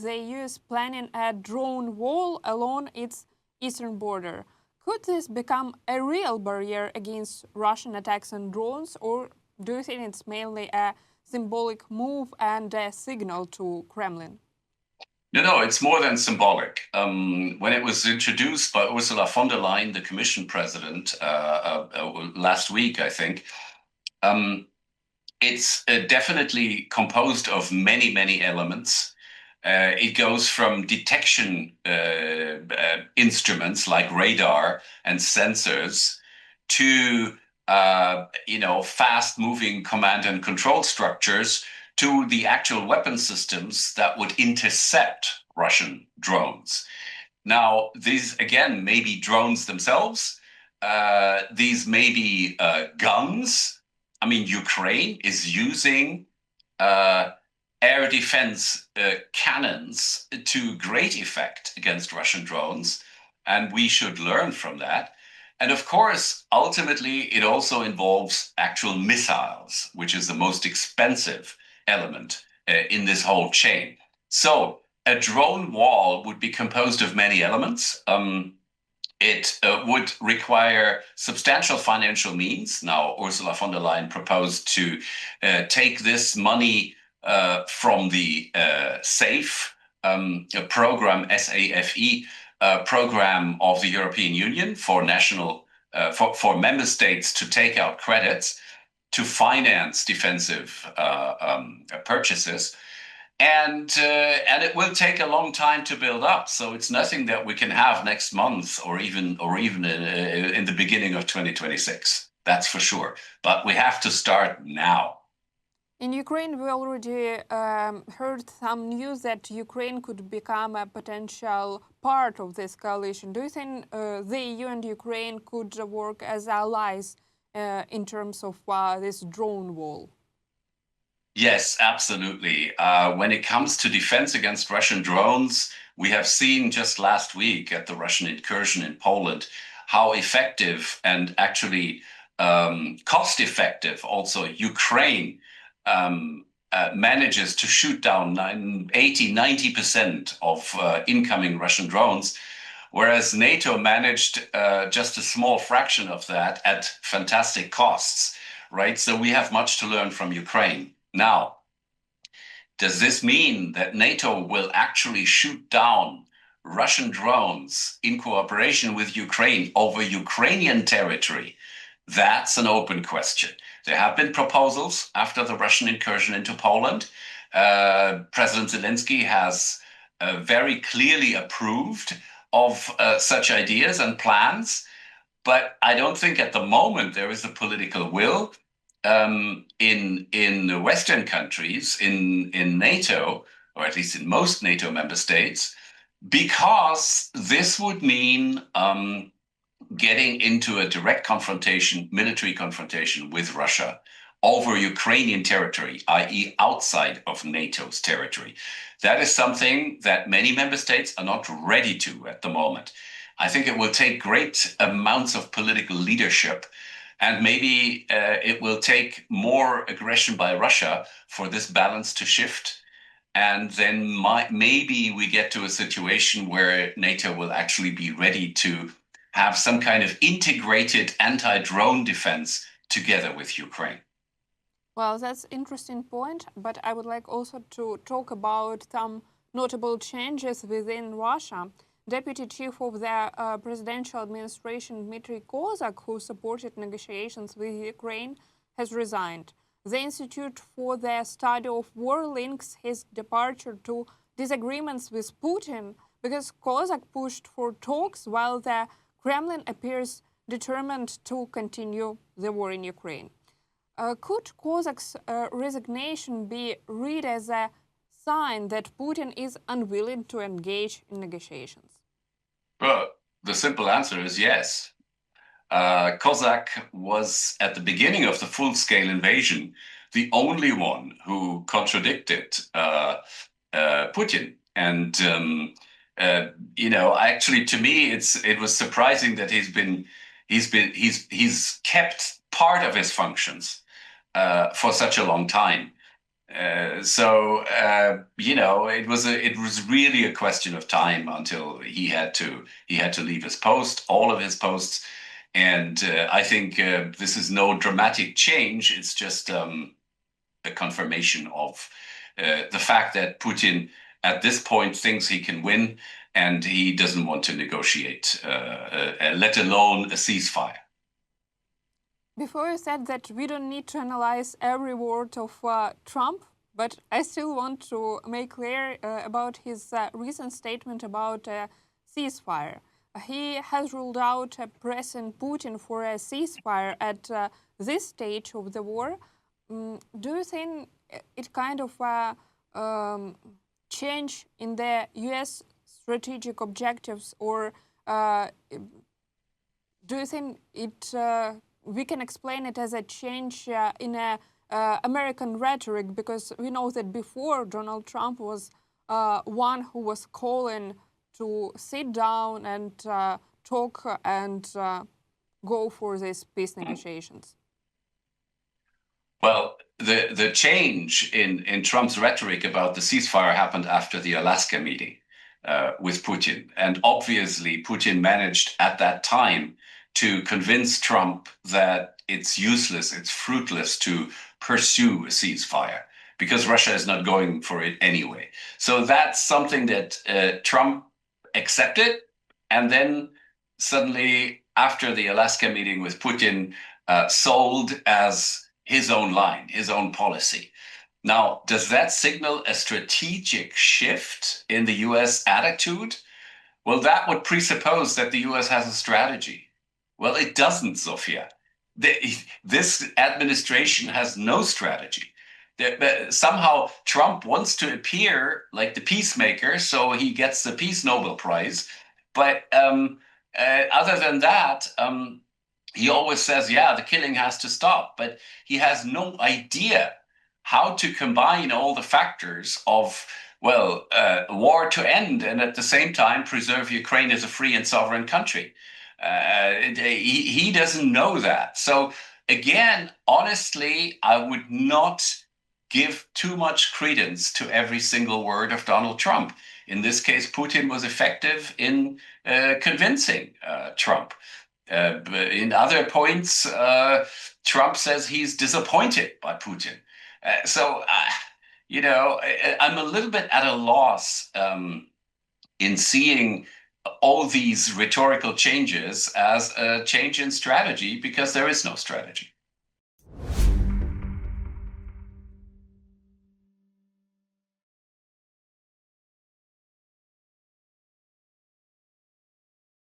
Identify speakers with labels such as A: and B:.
A: the EU is planning a drone wall along its eastern border. Could this become a real barrier against Russian attacks on drones, or do you think it's mainly a symbolic move and a signal to Kremlin?
B: No, it's more than symbolic. When it was introduced by Ursula von der Leyen, the Commission president, last week, I think, it's definitely composed of many, many elements. It goes from detection instruments like radar and sensors to fast-moving command and control structures to the actual weapon systems that would intercept Russian drones. Now, these, again, may be drones themselves. These may be guns. I mean, Ukraine is using air defense cannons to great effect against Russian drones, and we should learn from that. And of course, ultimately, it also involves actual missiles, which is the most expensive element in this whole chain. So a drone wall would be composed of many elements. It would require substantial financial means. Now, Ursula von der Leyen proposed to take this money from the SAFE program, SAFE program of the European Union for for member states to take out credits to finance defensive purchases. And it will take a long time to build up. So it's nothing that we can have next month or even in the beginning of 2026. That's for sure. But we have to start now.
A: In Ukraine, we already heard some news that Ukraine could become a potential part of this coalition. Do you think the EU and Ukraine could work as allies in terms of this drone wall?
B: Yes, absolutely. When it comes to defense against Russian drones, we have seen just last week at the Russian incursion in Poland how effective and actually cost-effective also Ukraine manages to shoot down 80–90% of incoming Russian drones, whereas NATO managed just a small fraction of that at fantastic costs, right? So we have much to learn from Ukraine. Now, does this mean that NATO will actually shoot down Russian drones in cooperation with Ukraine over Ukrainian territory? That's an open question. There have been proposals after the Russian incursion into Poland. President Zelensky has very clearly approved of such ideas and plans, but I don't think at the moment there is a political will in the Western countries, in NATO, or at least in most NATO member states, because this would mean getting into a direct confrontation, military confrontation with Russia over Ukrainian territory, i.e. outside of NATO's territory. That is something that many member states are not ready to at the moment. I think it will take great amounts of political leadership, and maybe it will take more aggression by Russia for this balance to shift. And then maybe we get to a situation where NATO will actually be ready to have some kind of integrated anti-drone defense together with Ukraine.
A: Well, that's an interesting point, but I would like also to talk about some notable changes within Russia. Deputy Chief of the Presidential Administration, Dmitry Kozak, who supported negotiations with Ukraine, has resigned. The Institute for the Study of War links his departure to disagreements with Putin because Kozak pushed for talks while the Kremlin appears determined to continue the war in Ukraine. Could Kozak's resignation be read as a sign that Putin is unwilling to engage in negotiations?
B: Well, the simple answer is yes. Kozak was, at the beginning of the full-scale invasion, the only one who contradicted Putin. And actually, to me, it was surprising that he's kept part of his functions for such a long time. It was really a question of time until he had to leave his post, all of his posts, and I think this is no dramatic change. It's just a confirmation of the fact that Putin at this point thinks he can win, and he doesn't want to negotiate, let alone a ceasefire.
A: Before you said that we don't need to analyze every word of Trump, but I still want to make clear about his recent statement about a ceasefire. He has ruled out pressing Putin for a ceasefire at this stage of the war. Do you think it kind of change in the U.S. strategic objectives, or do you think it? We can explain it as a change in American rhetoric, because we know that before Donald Trump was one who was calling to sit down and talk and go for these peace negotiations.
B: Well, the change in Trump's rhetoric about the ceasefire happened after the Alaska meeting with Putin. And obviously, Putin managed at that time to convince Trump that it's useless, it's fruitless to pursue a ceasefire because Russia is not going for it anyway. So that's something that Trump accepted. And then suddenly, after the Alaska meeting with Putin, sold as his own line, his own policy. Now, does that signal a strategic shift in the US attitude? Well, that would presuppose that the US has a strategy. Well, it doesn't, Sofia. This administration has no strategy. Somehow Trump wants to appear like the peacemaker, so he gets the Peace Nobel Prize. But other than that, he always says, yeah, the killing has to stop. But he has no idea how to combine all the factors of, well, war to end and at the same time preserve Ukraine as a free and sovereign country. He doesn't know that. So again, honestly, I would not give too much credence to every single word of Donald Trump. In this case, Putin was effective in convincing Trump. In other points, Trump says he's disappointed by Putin. I'm a little bit at a loss in seeing all these rhetorical changes as a change in strategy, because there is no strategy.